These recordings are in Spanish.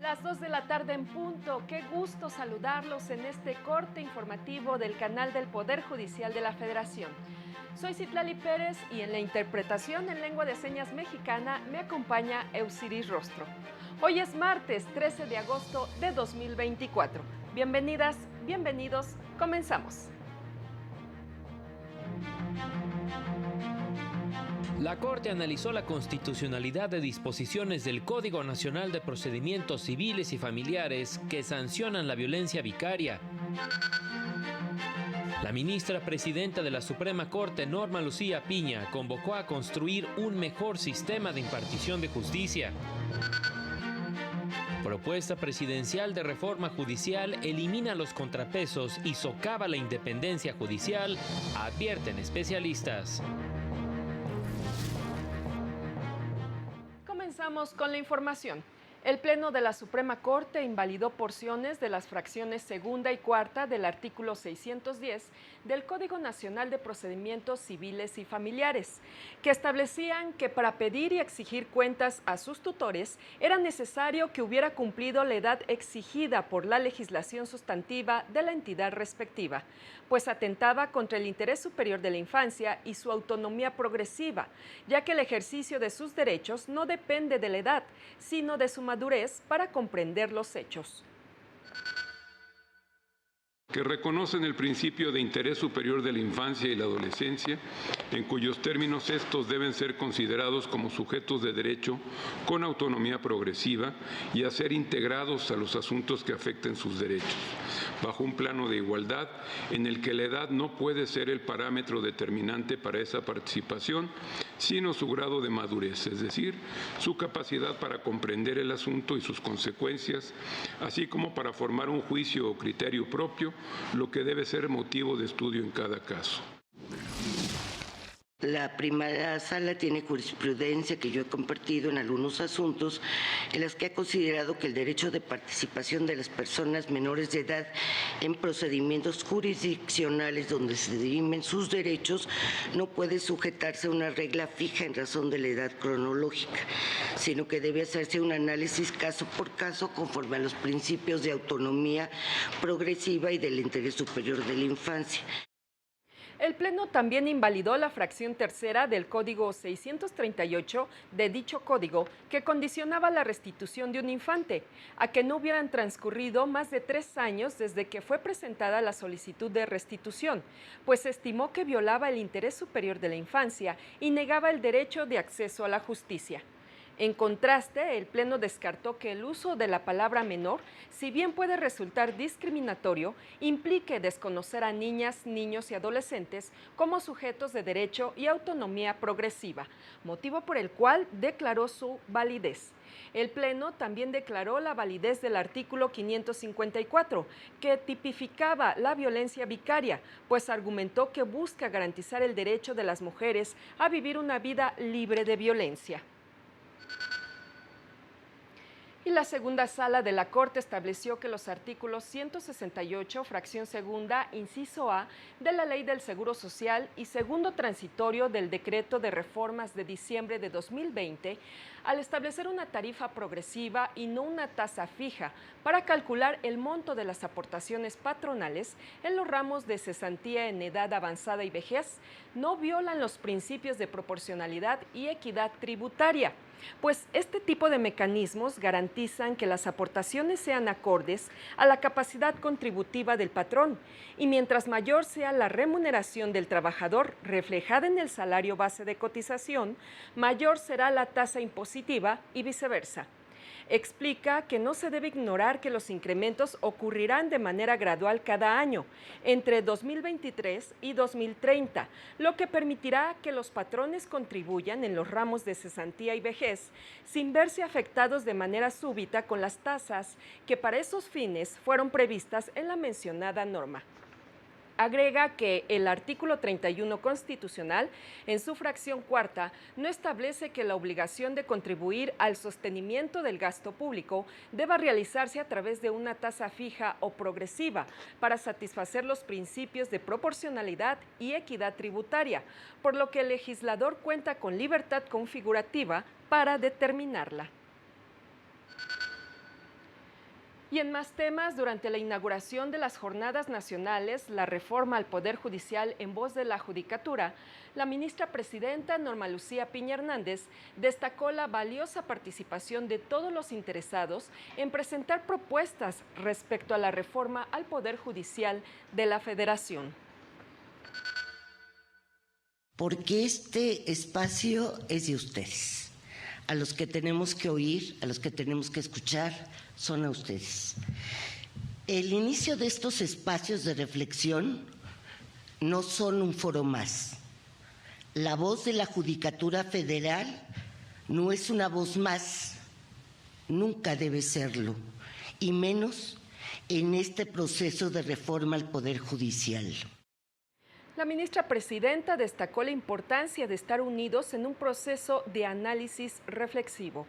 Las 2 de la tarde en punto. Qué gusto saludarlos en este corte informativo del canal del Poder Judicial de la Federación. Soy Citlali Pérez y en la interpretación en lengua de señas mexicana me acompaña Eusiris Rostro. Hoy es martes 13 de agosto de 2024. Bienvenidas, bienvenidos, comenzamos. La Corte analizó la constitucionalidad de disposiciones del Código Nacional de Procedimientos Civiles y Familiares que sancionan la violencia vicaria. La ministra presidenta de la Suprema Corte, Norma Lucía Piña, convocó a construir un mejor sistema de impartición de justicia. Propuesta presidencial de reforma judicial elimina los contrapesos y socava la independencia judicial, advierten especialistas. Comenzamos con la información. El Pleno de la Suprema Corte invalidó porciones de las fracciones segunda y cuarta del artículo 610 del Código Nacional de Procedimientos Civiles y Familiares, que establecían que para pedir y exigir cuentas a sus tutores era necesario que hubiera cumplido la edad exigida por la legislación sustantiva de la entidad respectiva, pues atentaba contra el interés superior de la infancia y su autonomía progresiva, ya que el ejercicio de sus derechos no depende de la edad, sino de su madurez para comprender los hechos. Que reconocen el principio de interés superior de la infancia y la adolescencia, en cuyos términos estos deben ser considerados como sujetos de derecho con autonomía progresiva y a ser integrados a los asuntos que afecten sus derechos, bajo un plano de igualdad en el que la edad no puede ser el parámetro determinante para esa participación, sino su grado de madurez, es decir, su capacidad para comprender el asunto y sus consecuencias, así como para formar un juicio o criterio propio, lo que debe ser motivo de estudio en cada caso. La primera sala tiene jurisprudencia que yo he compartido en algunos asuntos en las que ha considerado que el derecho de participación de las personas menores de edad en procedimientos jurisdiccionales donde se dirimen sus derechos no puede sujetarse a una regla fija en razón de la edad cronológica, sino que debe hacerse un análisis caso por caso conforme a los principios de autonomía progresiva y del interés superior de la infancia. El Pleno también invalidó la fracción tercera del Código 638 de dicho código que condicionaba la restitución de un infante a que no hubieran transcurrido más de 3 años desde que fue presentada la solicitud de restitución, pues estimó que violaba el interés superior de la infancia y negaba el derecho de acceso a la justicia. En contraste, el Pleno descartó que el uso de la palabra menor, si bien puede resultar discriminatorio, implique desconocer a niñas, niños y adolescentes como sujetos de derecho y autonomía progresiva, motivo por el cual declaró su validez. El Pleno también declaró la validez del artículo 554, que tipificaba la violencia vicaria, pues argumentó que busca garantizar el derecho de las mujeres a vivir una vida libre de violencia. Y la segunda sala de la Corte estableció que los artículos 168, fracción segunda, inciso A, de la Ley del Seguro Social y segundo transitorio del Decreto de Reformas de diciembre de 2020, al establecer una tarifa progresiva y no una tasa fija para calcular el monto de las aportaciones patronales en los ramos de cesantía en edad avanzada y vejez, no violan los principios de proporcionalidad y equidad tributaria, pues este tipo de mecanismos garantizan que las aportaciones sean acordes a la capacidad contributiva del patrón y mientras mayor sea la remuneración del trabajador reflejada en el salario base de cotización, mayor será la tasa impositiva y viceversa. Explica que no se debe ignorar que los incrementos ocurrirán de manera gradual cada año, entre 2023 y 2030, lo que permitirá que los patrones contribuyan en los ramos de cesantía y vejez sin verse afectados de manera súbita con las tasas que para esos fines fueron previstas en la mencionada norma. Agrega que el artículo 31 constitucional, en su fracción cuarta, no establece que la obligación de contribuir al sostenimiento del gasto público deba realizarse a través de una tasa fija o progresiva para satisfacer los principios de proporcionalidad y equidad tributaria, por lo que el legislador cuenta con libertad configurativa para determinarla. Y en más temas, durante la inauguración de las Jornadas Nacionales, la reforma al Poder Judicial en voz de la Judicatura, la ministra presidenta Norma Lucía Piña Hernández destacó la valiosa participación de todos los interesados en presentar propuestas respecto a la reforma al Poder Judicial de la Federación. Porque este espacio es de ustedes. A los que tenemos que oír, a los que tenemos que escuchar, son a ustedes. El inicio de estos espacios de reflexión no son un foro más. La voz de la Judicatura Federal no es una voz más, nunca debe serlo, y menos en este proceso de reforma al Poder Judicial. La ministra presidenta destacó la importancia de estar unidos en un proceso de análisis reflexivo.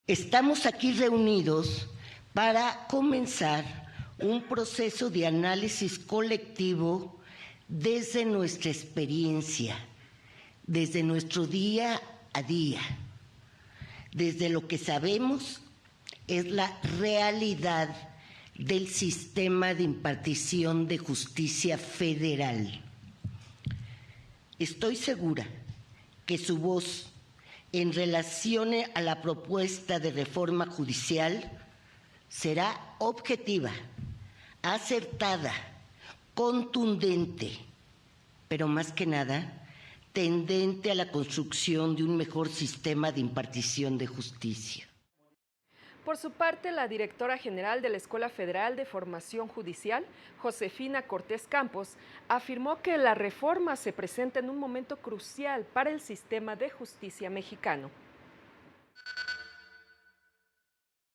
Estamos aquí reunidos para comenzar un proceso de análisis colectivo desde nuestra experiencia, desde nuestro día a día, desde lo que sabemos es la realidad del sistema de impartición de justicia federal. Estoy segura que su voz en relación a la propuesta de reforma judicial será objetiva, acertada, contundente, pero más que nada tendente a la construcción de un mejor sistema de impartición de justicia. Por su parte, la directora general de la Escuela Federal de Formación Judicial, Josefina Cortés Campos, afirmó que la reforma se presenta en un momento crucial para el sistema de justicia mexicano.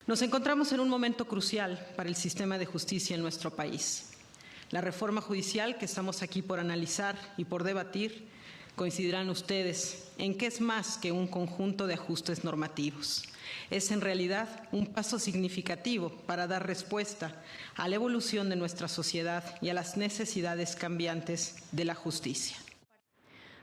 Nos encontramos en un momento crucial para el sistema de justicia en nuestro país. La reforma judicial que estamos aquí por analizar y por debatir, coincidirán ustedes en que es más que un conjunto de ajustes normativos. Es en realidad un paso significativo para dar respuesta a la evolución de nuestra sociedad y a las necesidades cambiantes de la justicia.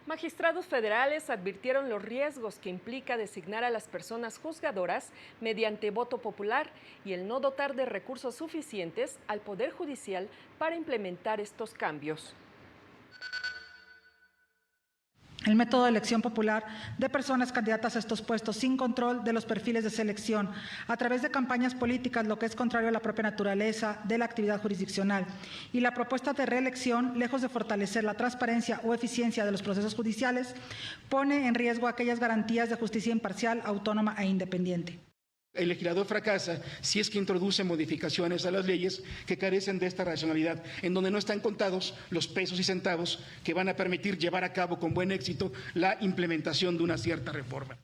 Magistrados federales advirtieron los riesgos que implica designar a las personas juzgadoras mediante voto popular y el no dotar de recursos suficientes al Poder Judicial para implementar estos cambios. El método de elección popular de personas candidatas a estos puestos sin control de los perfiles de selección a través de campañas políticas, lo que es contrario a la propia naturaleza de la actividad jurisdiccional. Y la propuesta de reelección, lejos de fortalecer la transparencia o eficiencia de los procesos judiciales, pone en riesgo aquellas garantías de justicia imparcial, autónoma e independiente. El legislador fracasa si es que introduce modificaciones a las leyes que carecen de esta racionalidad, en donde no están contados los pesos y centavos que van a permitir llevar a cabo con buen éxito la implementación de una cierta reforma.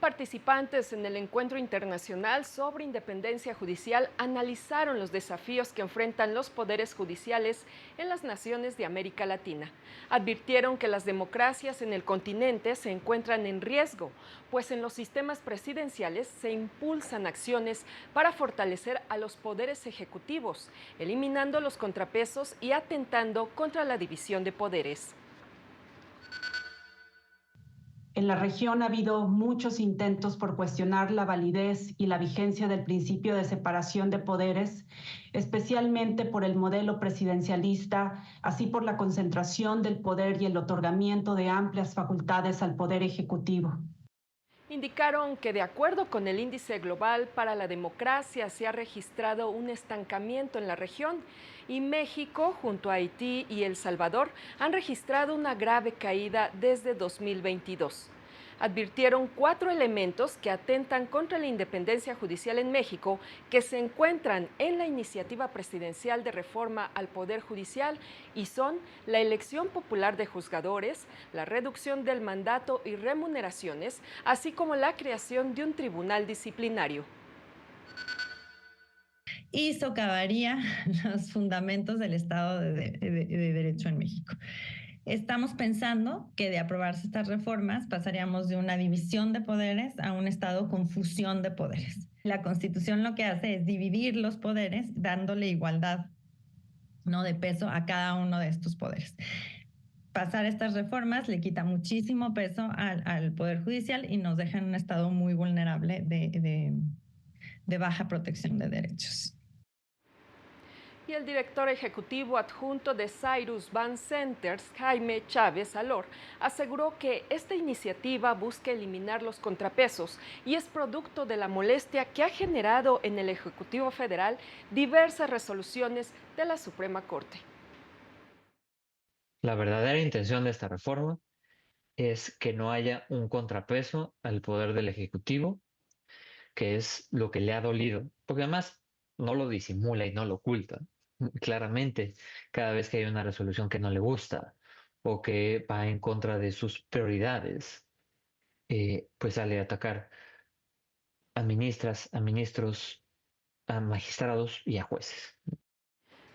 Participantes en el Encuentro Internacional sobre Independencia Judicial analizaron los desafíos que enfrentan los poderes judiciales en las naciones de América Latina. Advirtieron que las democracias en el continente se encuentran en riesgo, pues en los sistemas presidenciales se impulsan acciones para fortalecer a los poderes ejecutivos, eliminando los contrapesos y atentando contra la división de poderes. En la región ha habido muchos intentos por cuestionar la validez y la vigencia del principio de separación de poderes, especialmente por el modelo presidencialista, así por la concentración del poder y el otorgamiento de amplias facultades al Poder Ejecutivo. Indicaron que de acuerdo con el Índice Global para la Democracia se ha registrado un estancamiento en la región y México, junto a Haití y El Salvador, han registrado una grave caída desde 2022. Advirtieron 4 elementos que atentan contra la independencia judicial en México que se encuentran en la iniciativa presidencial de reforma al Poder Judicial y son la elección popular de juzgadores, la reducción del mandato y remuneraciones, así como la creación de un tribunal disciplinario. Y socavaría los fundamentos del Estado de Derecho en México. Estamos pensando que de aprobarse estas reformas pasaríamos de una división de poderes a un estado con fusión de poderes. La Constitución lo que hace es dividir los poderes dándole igualdad, ¿no?, de peso a cada uno de estos poderes. pasar estas reformas le quita muchísimo peso al Poder Judicial y nos deja en un estado muy vulnerable de baja protección de derechos. Y el director ejecutivo adjunto de Cyrus Van Centers, Jaime Chávez Alor, aseguró que esta iniciativa busca eliminar los contrapesos y es producto de la molestia que ha generado en el Ejecutivo Federal diversas resoluciones de la Suprema Corte. La verdadera intención de esta reforma es que no haya un contrapeso al poder del Ejecutivo, que es lo que le ha dolido, porque además no lo disimula y no lo oculta. Claramente, cada vez que hay una resolución que no le gusta o que va en contra de sus prioridades, pues sale a atacar a ministras, a ministros, a magistrados y a jueces.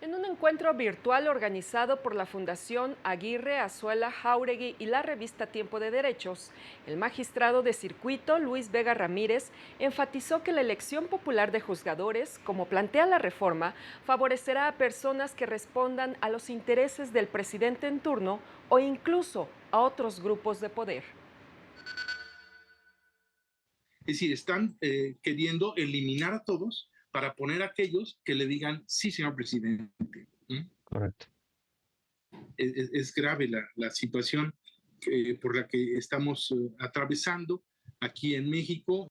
En un encuentro virtual organizado por la Fundación Aguirre, Azuela, Jáuregui y la revista Tiempo de Derechos, el magistrado de circuito Luis Vega Ramírez enfatizó que la elección popular de juzgadores, como plantea la reforma, favorecerá a personas que respondan a los intereses del presidente en turno o incluso a otros grupos de poder. Es decir, están queriendo eliminar a todos para poner a aquellos que le digan, sí, señor presidente. Correcto. Es grave la situación por la que estamos atravesando aquí en México.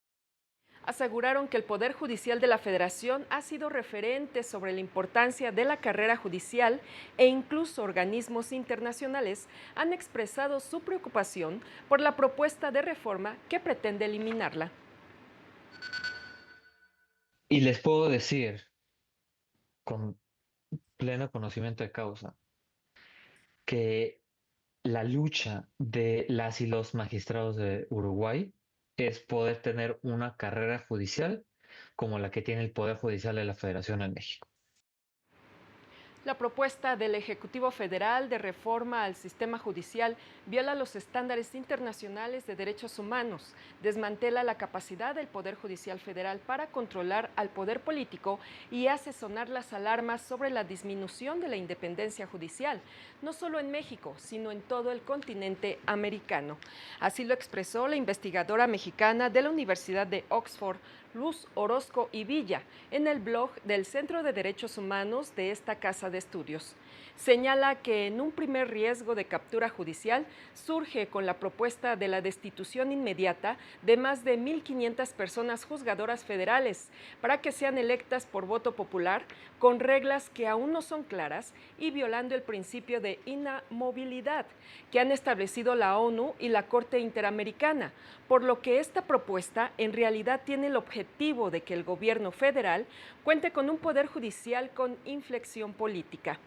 Aseguraron que el Poder Judicial de la Federación ha sido referente sobre la importancia de la carrera judicial e incluso organismos internacionales han expresado su preocupación por la propuesta de reforma que pretende eliminarla. Y les puedo decir, con pleno conocimiento de causa, que la lucha de las y los magistrados de Uruguay es poder tener una carrera judicial como la que tiene el Poder Judicial de la Federación en México. La propuesta del Ejecutivo Federal de reforma al sistema judicial viola los estándares internacionales de derechos humanos, desmantela la capacidad del Poder Judicial Federal para controlar al poder político y hace sonar las alarmas sobre la disminución de la independencia judicial, no solo en México, sino en todo el continente americano. Así lo expresó la investigadora mexicana de la Universidad de Oxford, Luz Orozco y Villa, en el blog del Centro de Derechos Humanos de esta casa de estudios. Señala que en un primer riesgo de captura judicial surge con la propuesta de la destitución inmediata de más de 1.500 personas juzgadoras federales para que sean electas por voto popular con reglas que aún no son claras y violando el principio de inamovilidad que han establecido la ONU y la Corte Interamericana, por lo que esta propuesta en realidad tiene el objetivo de que el gobierno federal cuente con un poder judicial con inflexión política.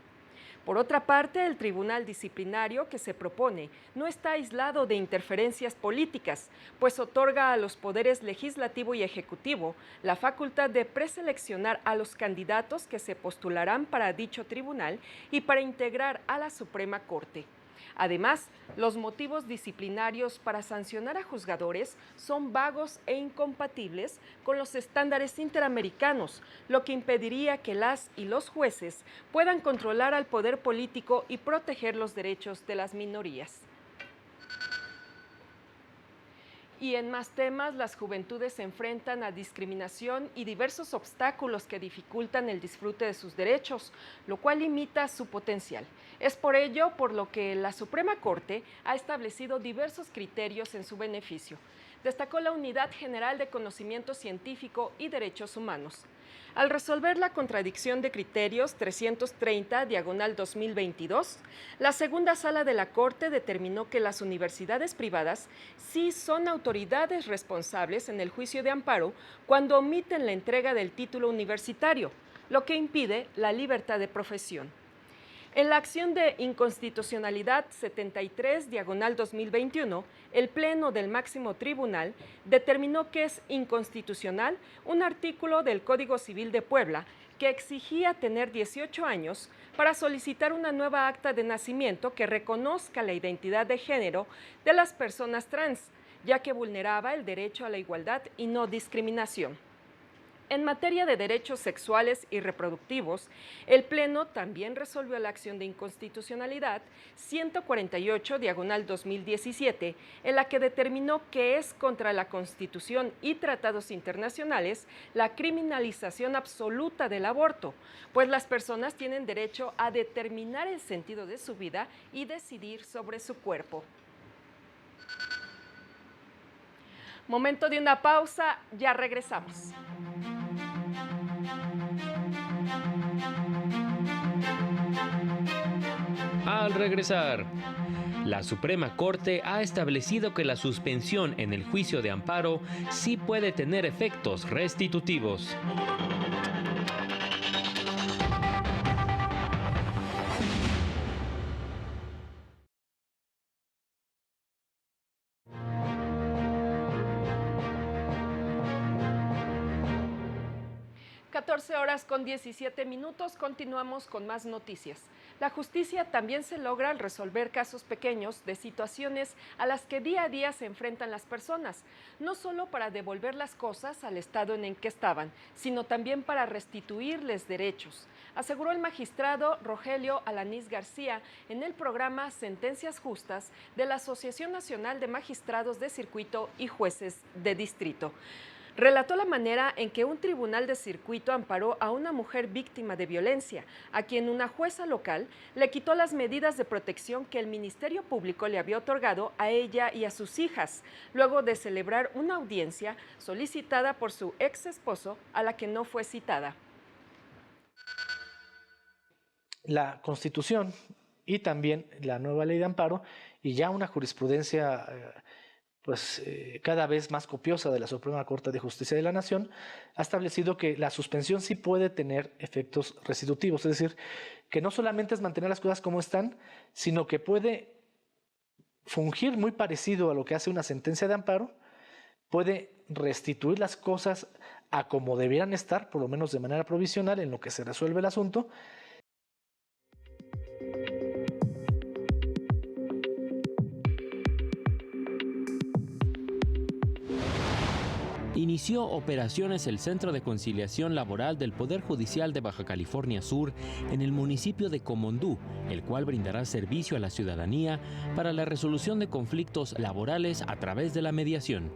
Por otra parte, el tribunal disciplinario que se propone no está aislado de interferencias políticas, pues otorga a los poderes legislativo y ejecutivo la facultad de preseleccionar a los candidatos que se postularán para dicho tribunal y para integrar a la Suprema Corte. Además, los motivos disciplinarios para sancionar a juzgadores son vagos e incompatibles con los estándares interamericanos, lo que impediría que las y los jueces puedan controlar al poder político y proteger los derechos de las minorías. Y en más temas, las juventudes se enfrentan a discriminación y diversos obstáculos que dificultan el disfrute de sus derechos, lo cual limita su potencial. Es por ello por lo que la Suprema Corte ha establecido diversos criterios en su beneficio. Destacó la Unidad General de Conocimiento Científico y Derechos Humanos. Al resolver la contradicción de criterios 330/2022, la segunda sala de la Corte determinó que las universidades privadas sí son autoridades responsables en el juicio de amparo cuando omiten la entrega del título universitario, lo que impide la libertad de profesión. En la acción de inconstitucionalidad 73/2021, el Pleno del Máximo Tribunal determinó que es inconstitucional un artículo del Código Civil de Puebla que exigía tener 18 años para solicitar una nueva acta de nacimiento que reconozca la identidad de género de las personas trans, ya que vulneraba el derecho a la igualdad y no discriminación. En materia de derechos sexuales y reproductivos, el Pleno también resolvió la acción de inconstitucionalidad 148/2017, en la que determinó que es contra la Constitución y tratados internacionales la criminalización absoluta del aborto, pues las personas tienen derecho a determinar el sentido de su vida y decidir sobre su cuerpo. Momento de una pausa, ya regresamos. Al regresar, la Suprema Corte ha establecido que la suspensión en el juicio de amparo sí puede tener efectos restitutivos. Horas con 17 minutos, continuamos con más noticias. La justicia también se logra al resolver casos pequeños de situaciones a las que día a día se enfrentan las personas, no solo para devolver las cosas al estado en el que estaban, sino también para restituirles derechos, aseguró el magistrado Rogelio Alanís García en el programa Sentencias Justas de la Asociación Nacional de Magistrados de Circuito y Jueces de Distrito. Relató la manera en que un tribunal de circuito amparó a una mujer víctima de violencia, a quien una jueza local le quitó las medidas de protección que el Ministerio Público le había otorgado a ella y a sus hijas, luego de celebrar una audiencia solicitada por su ex esposo a la que no fue citada. La Constitución y también la nueva ley de amparo y ya una jurisprudencia cada vez más copiosa de la Suprema Corte de Justicia de la Nación, ha establecido que la suspensión sí puede tener efectos restitutivos, es decir, que no solamente es mantener las cosas como están, sino que puede fungir muy parecido a lo que hace una sentencia de amparo, puede restituir las cosas a como debieran estar, por lo menos de manera provisional, en lo que se resuelve el asunto. Inició operaciones el Centro de Conciliación Laboral del Poder Judicial de Baja California Sur en el municipio de Comondú, el cual brindará servicio a la ciudadanía para la resolución de conflictos laborales a través de la mediación.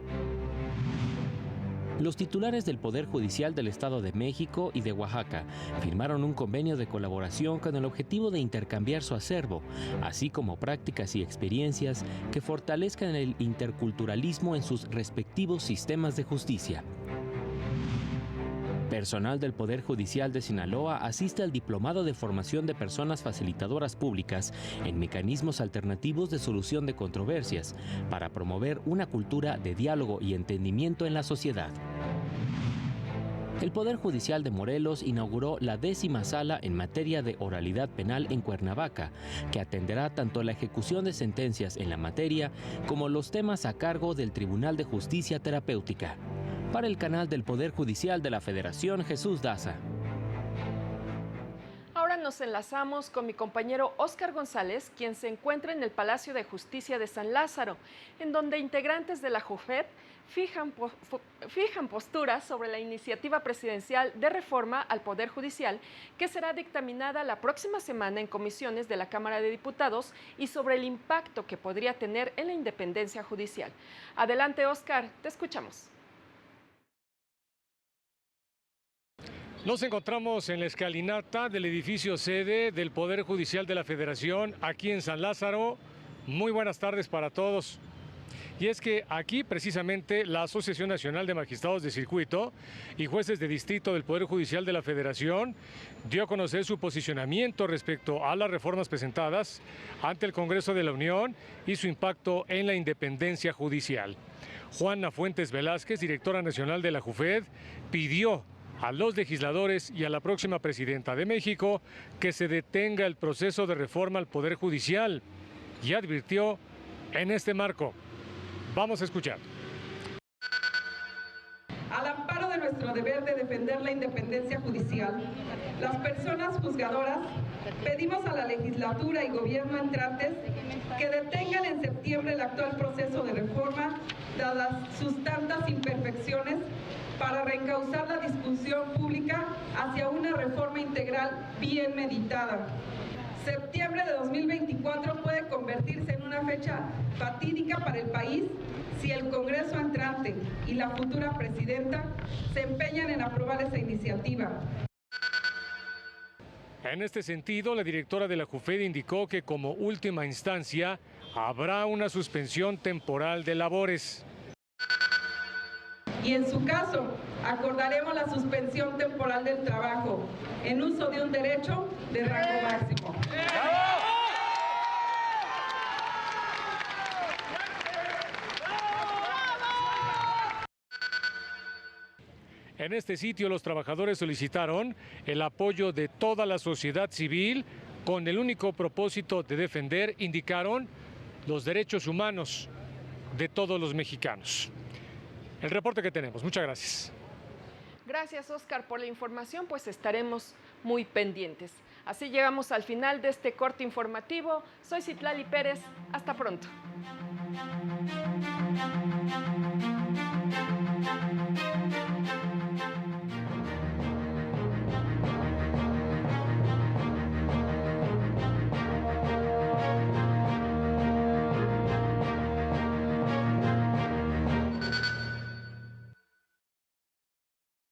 Los titulares del Poder Judicial del Estado de México y de Oaxaca firmaron un convenio de colaboración con el objetivo de intercambiar su acervo, así como prácticas y experiencias que fortalezcan el interculturalismo en sus respectivos sistemas de justicia. Personal del Poder Judicial de Sinaloa asiste al Diplomado de Formación de Personas Facilitadoras Públicas en Mecanismos Alternativos de Solución de Controversias para promover una cultura de diálogo y entendimiento en la sociedad. El Poder Judicial de Morelos inauguró la 10ª sala en materia de oralidad penal en Cuernavaca, que atenderá tanto la ejecución de sentencias en la materia como los temas a cargo del Tribunal de Justicia Terapéutica. Para el canal del Poder Judicial de la Federación, Jesús Daza. Ahora nos enlazamos con mi compañero Óscar González, quien se encuentra en el Palacio de Justicia de San Lázaro, en donde integrantes de la JUFED fijan posturas sobre la iniciativa presidencial de reforma al Poder Judicial que será dictaminada la próxima semana en comisiones de la Cámara de Diputados y sobre el impacto que podría tener en la independencia judicial. Adelante, Óscar, te escuchamos. Nos encontramos en la escalinata del edificio sede del Poder Judicial de la Federación, aquí en San Lázaro. Muy buenas tardes para todos. Y es que aquí precisamente la Asociación Nacional de Magistrados de Circuito y Jueces de Distrito del Poder Judicial de la Federación dio a conocer su posicionamiento respecto a las reformas presentadas ante el Congreso de la Unión y su impacto en la independencia judicial. Juana Fuentes Velázquez, directora nacional de la JUFED, pidió a los legisladores y a la próxima presidenta de México que se detenga el proceso de reforma al Poder Judicial y advirtió en este marco. Vamos a escuchar. Al amparo de nuestro deber de defender la independencia judicial, las personas juzgadoras pedimos a la legislatura y gobierno entrantes que detengan en septiembre el actual proceso de reforma, dadas sus tantas imperfecciones, para reencauzar la discusión pública hacia una reforma integral bien meditada. Septiembre de 2024 puede convertirse en una fecha fatídica para el país si el Congreso entrante y la futura presidenta se empeñan en aprobar esa iniciativa. En este sentido, la directora de la JUFED indicó que como última instancia habrá una suspensión temporal de labores. Y en su caso, acordaremos la suspensión temporal del trabajo en uso de un derecho de rango máximo. En este sitio, los trabajadores solicitaron el apoyo de toda la sociedad civil con el único propósito de defender, indicaron, los derechos humanos de todos los mexicanos. El reporte que tenemos. Muchas gracias. Gracias, Oscar, por la información, pues estaremos muy pendientes. Así llegamos al final de este corte informativo. Soy Citlali Pérez. Hasta pronto.